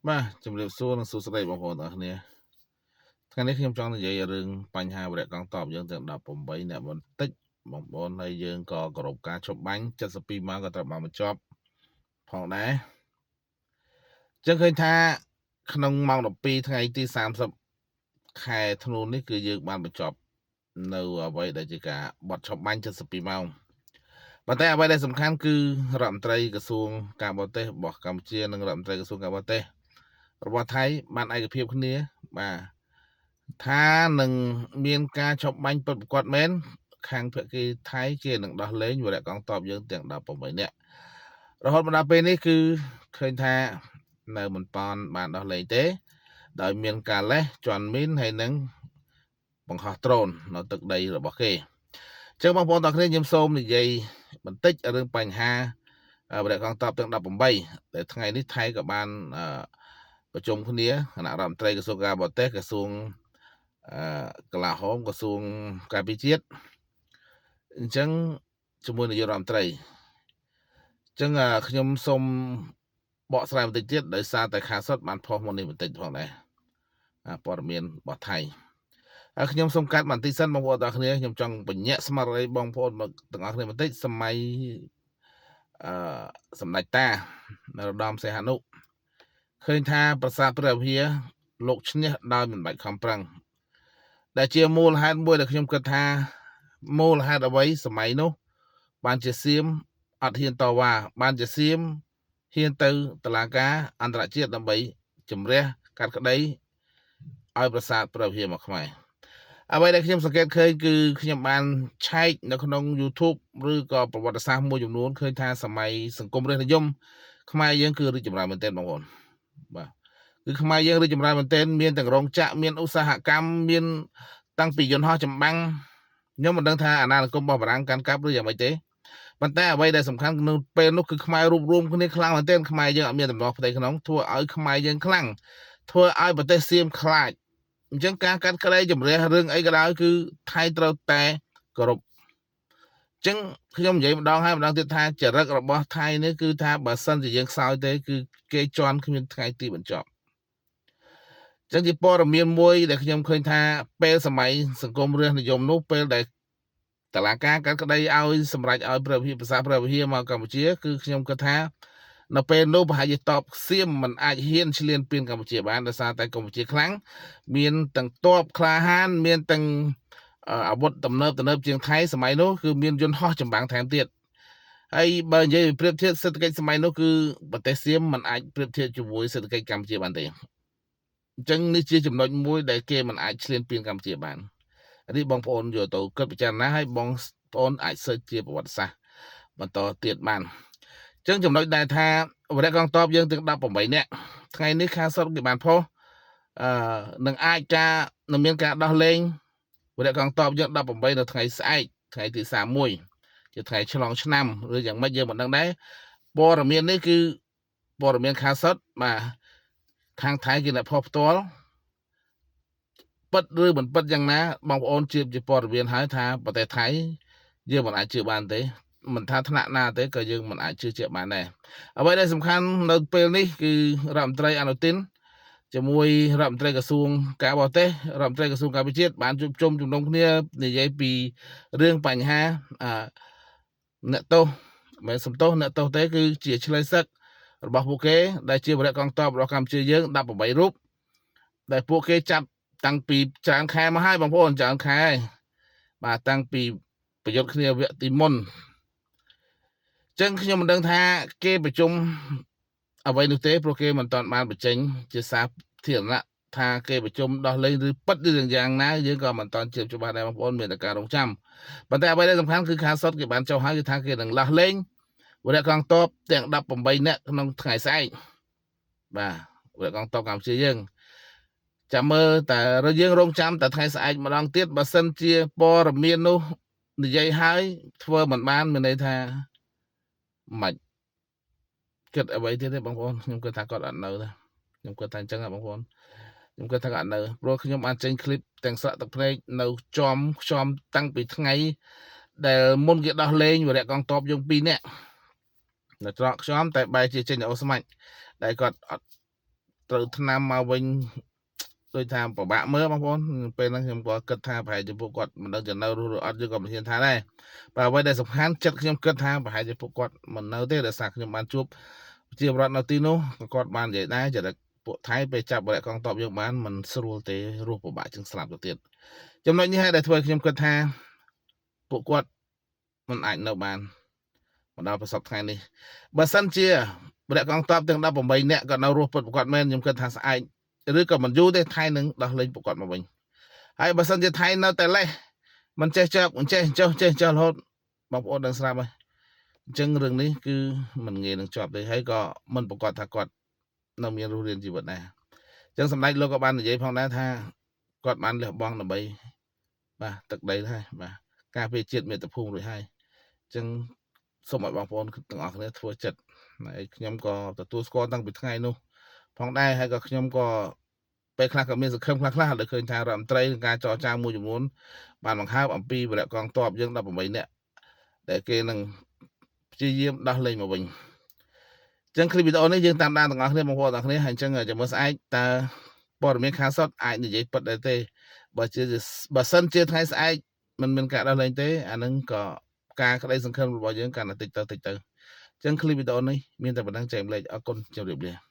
បាទជំរាបសួរនិងសួស្តីបងប្អូនអរគ្នាថ្ងៃនេះខ្ញុំចង់និយាយរឿងបញ្ហាវរៈកងតបយើងទាំង18អ្នកបន្តិចបងប្អូនហើយយើងក៏គោរពការឈប់បាញ់72ម៉ោងក៏ត្រូវបានបញ្ចប់ផងដែរចឹងឃើញថាក្នុងម៉ោង12ថ្ងៃទី30ខែធ្នូនេះគឺយើងបានបញ្ចប់នៅអ្វីដែលជាការបត់ឈប់បាញ់72ម៉ោងប៉ុន្តែអ្វីដែលសំខាន់គឺរដ្ឋមន្ត្រីក្រសួងការបរទេសរបស់កម្ពុជានិងរដ្ឋមន្ត្រីក្រសួងការបរទេសរបស់ថៃបានឯកភាពគ្នាបាទថានឹងមានការឈប់បាញ់ពិតប្រាកដមែនខាងភគីថៃគេនឹងដោះលែងវរៈកងទ័ពយើងទាំង18នាក់រហូតមកដល់ពេលនេះគឺឃើញថានៅមិនតាន់បានដោះលែងទេដោយមានការលេះជន់មីនហើយនឹងបង្ហោះដ្រូននៅទឹកដីរបស់គេអញ្ចឹងបងប្អូនទាំងគ្នាខ្ញុំសូមនិយាយបន្តិចរឿងបញ្ហាវរៈកងទ័ពទាំង18ដែលថ្ងៃនេះថៃក៏បានប្រជុំគ្នាគណៈរដ្ឋមន្ត្រីក្រសួងការបរទេសក្រសួងកលាហោមក្រសួងការពារជាតិអញ្ចឹងជាមួយនាយករដ្ឋមន្ត្រីអញ្ចឹងខ្ញុំសូមបកស្រាយបន្តិចទៀតដោយសារតែខាសុតបានផុសមកនេះបន្តិចផងដែរព័ត៌មានរបស់ថៃហើយខ្ញុំសូមកាត់បន្តិចសិនបងប្អូនទាំងគ្នាខ្ញុំចង់បញ្ជាក់ស្មារតីបងប្អូនទាំងអស់គ្នាបន្តិចសម័យសម្ដេចតានរោត្តមសីហនុឃើញថាប្រាសាទព្រះវិហារលោកឈ្នះដោយមិនបាច់ខំប្រឹងដែលជាមូលហេតុមួយដែលខ្ញុំគិតថាមូលហេតុអ្វីសម័យនោះបានជាសៀមអត់ហ៊ានតវ៉ាបានជាសៀមហ៊ានទៅតុលាការអន្តរជាតិដើម្បីជំរះកាត់ក្តីឲ្យប្រាសាទព្រះវិហារមកខ្មែរអ្វីដែលខ្ញុំសង្កេតឃើញគឺខ្ញុំបានឆែកនៅក្នុង YouTube ឬក៏ប្រវត្តិសាស្ត្រមួយចំនួនឃើញថាសម័យសង្គមរាស្ត្រនិយមខ្មែរយើងគឺរីកចម្រើនមែនទែនបងប្អូនបាទគឺខ្មែរយើងរីកចម្រើនមែនទែនមានទាំងរោងចក្រមានឧស្សាហកម្មមានតាំងពីយន្តហោះចម្បាំងខ្ញុំមិនដឹងថាអាណានិគមរបស់បារាំងកាន់កាប់ឬយ៉ាងម៉េចទេប៉ុន្តែអ្វីដែលសំខាន់នៅពេលនោះគឺខ្មែររួបរวมគ្នាខ្លាំងមែនទែនខ្មែរយើងអត់មានដំណោះផ្ទៃក្នុងធ្វើឲ្យខ្មែរយើងខ្លាំងធ្វើឲ្យប្រទេសសៀមខ្លាចអញ្ចឹងការកាត់ក្តីជំរះរឿងអីក៏ដោយគឺថៃត្រូវតែគោរពអញ្ចឹងខ្ញុំនិយាយម្ដងហើយម្ដងទៀតថាចរិតរបស់ថៃនេះគឺថាបើសិនជាយើងខ្សោយទេគឺគេជន់គ្មានថ្ងៃទីបញ្ចប់ចឹងជាព័ត៌មានមួយដែលខ្ញុំឃើញថាពេលសម័យសង្គមរាស្ត្រនិយមនោះពេលដែលតឡាការកាត់ក្តីឲ្យសម្រេចឲ្យព្រះវិហារប្រាសាទព្រះវិហារមកកម្ពុជាគឺខ្ញុំគិតថានៅពេលនោះប្រហែលជាតបសៀមមិនអាចហ៊ានឈ្លានពានកម្ពុជាបានដោយសារតែកម្ពុជាខ្លាំងមានទាំងទ័ពក្លាហានមានទាំងអាវុធទំនើបជាងថៃសម័យនោះគឺមានយន្តហោះចម្បាំងថែមទៀតហើយបើនិយាយប្រៀបធៀបសេដ្ឋកិច្ចសម័យនោះគឺប្រទេសសៀមមិនអាចប្រៀបធៀបជាមួយសេដ្ឋកិច្ចកម្ពុជាបានទេអញ្ចឹងនេះជាចំណុចមួយដែលគេមិនអាចឈ្លានពានកម្ពុជាបាននេះបងប្អូនយកទៅគិតពិចារណាឲ្យបងប្អូនអាចស៊ើចជាប្រវត្តិសាស្ត្របន្តទៀតបានអញ្ចឹងចំណុចដែលថាវរៈកងទ័ពយើងទាំង18នាក់ថ្ងៃនេះខាងសុតគេបានផុសនឹងអាចនឹងមានការដោះលែងវរៈកងទ័ពយើង18នៅថ្ងៃស្អែកថ្ងៃទី31ជាថ្ងៃឆ្លងឆ្នាំឬយ៉ាងម៉េចយើងមិនដឹងដែរព័ត៌មាននេះគឺព័ត៌មានខាងសុតបាទខាងថៃគេអ្នកផុសផ្ទាល់ពិតឬមិនពិតយ៉ាងណាបងប្អូនជាព័ត៌មានហើយថាប្រទេសថៃយើងមិនអាចជឿបានទេមិនថាថ្នាក់ណាទេក៏យើងមិនអាចជឿជាក់បានដែរអ្វីដែលសំខាន់នៅពេលនេះគឺរដ្ឋមន្ត្រីអនុទានជាមួយរដ្ឋមន្ត្រីក្រសួងការបរទេសរដ្ឋមន្ត្រីក្រសួងការពារជាតិបានជួបជុំជំនុំគ្នានិយាយពីរឿងបញ្ហាអ្នកទោសមិនសំទោសអ្នកទោសទេគឺជាឆ្លើយសឹករបស់ពួកគេដែលជាវរៈកងទ័ពរបស់កម្ពុជាយើង18រូបដែលពួកគេចាប់តាំងពីច្រើនខែមកហើយបងប្អូនច្រើនខែបាទតាំងពីប្រយុទ្ធគ្នាវគ្គទីមុនអញ្ចឹងខ្ញុំមិនដឹងថាគេប្រជុំអ្វីនោះទេព្រោះគេមិនទាន់បានបញ្ចេញជាសាធារណៈថាគេប្រជុំដោះលែងឬពិតឬយ៉ាងណាយើងក៏មិនទាន់ជឿច្បាស់ដែរបងប្អូនមានតែការរងចាំប៉ុន្តែអ្វីដែលសំខាន់គឺខាងសុតគេបានចុះហើយគឺថាគេនឹងដោះលែងវរៈកងទ័ពទាំង18នាក់ក្នុងថ្ងៃស្អែកបាទវរៈកងទ័ពកម្ពុជាយើងចាំមើលតែយើងរងចាំតែថ្ងៃស្អែកម្ដងទៀតបើសិនជាព័ត៌មាននោះនិយាយហើយធ្វើមិនបានមានន័យថាមិនគិតអ្វីទៀតទេបងប្អូនខ្ញុំគិតថាគាត់អត់នៅទេខ្ញុំគិតថាអញ្ចឹងបងប្អូនខ្ញុំគិតថាគាត់នៅព្រោះខ្ញុំបានចេញคลิปទាំងស្រក់ទឹកភ្នែកនៅខ្ជុំតាំងពីថ្ងៃដែលមុនគេដោះលែងវរៈកងទ័ពយើង2នាក់នៅត្រកខ្ជុំតែបែរជាចេញអូស្មាច់ដែលគាត់អត់ ត្រូវថ្នាំមកវិញដូចថាពិបាកមើលបងប្អូនពេលហ្នឹងខ្ញុំក៏គិតថាប្រហែលជាពួកគាត់មិនដឹងจะនៅរស់ឬអត់យើងក៏មិនហ៊ានថាដែរបើអ្វីដែលសំខាន់ចិត្តខ្ញុំគិតថាប្រហែលជាពួកគាត់មិននៅទេដោយសារខ្ញុំបានជួបជាបរដ្ឋនៅទីនោះក៏គាត់បាននិយាយដែរចរិតពួកថៃពេលចាប់បរិយាកងតបយើងបានមិនស្រួលទេរស់ពិបាកជាងស្លាប់ទៅទៀតចំណុចនេះហើយដែលធ្វើឲ្យខ្ញុំគិតថាពួកគាត់មិនអាចនៅបានមកដល់ប្រសពថ្ងៃនេះបើសិនជាបរិយាកងតបទាំង18នាក់ក៏នៅរស់ពិតប្រកបមែនខ្ញុំគិតថាស្អែកឬក៏មិនយូរទេថៃនឹងដោះលែងពួកគាត់មកវិញហើយបើសិនជាថៃនៅតែលេះមិនចេះចោកមិនចេះចោះចេះចោះរហូតបងប្អូនដឹងស្រាប់ហើយអញ្ចឹងរឿងនេះគឺមិនងាយនឹងជាប់ទេហើយក៏មិនប្រកាសថាគាត់នៅមានរស់រានជីវិតដែរអញ្ចឹងសម្ដេចលោកក៏បាននិយាយផងដែរថាគាត់បានលះបង់ដើម្បីបាទទឹកដីហើយបាទការពារជាតិមាតុភូមិរួចហើយអញ្ចឹងសូមឲ្យបងប្អូនទាំងអស់គ្នាធ្វើចិត្តហើយខ្ញុំក៏ទទួលស្គាល់តាំងពីថ្ងៃនោះផងដែរហើយក៏ខ្ញុំក៏ពេលខ្លះក៏មានសង្ឃឹមខ្លះៗដែលឃើញថារដ្ឋមន្ត្រីនឹងការចរចាមួយចំនួនបានបង្ហើបអំពីបរិយាកងតបយើង18នាក់ដែលគេនឹងព្យាយាមដោះលែងមកវិញអញ្ចឹងคลิปវីដេអូនេះយើងតាមដានទាំងអស់គ្នាបងប្អូនទាំងអស់គ្នាហើយអញ្ចឹងចាំមើលស្អែកតើព័ត៌មានខាងសុទ្ធអាចនិយាយពិតដែរទេបើសិនជាថ្ងៃស្អែកមិនមានការដោះលែងទេអានឹងក៏ការក្តីសង្ឃឹមរបស់យើងកាន់តែតិចទៅអញ្ចឹងคลิปវីដេអូនេះមានតែប៉ុណ្្នឹងចែកម្លែកអរគុណជម្រាបលា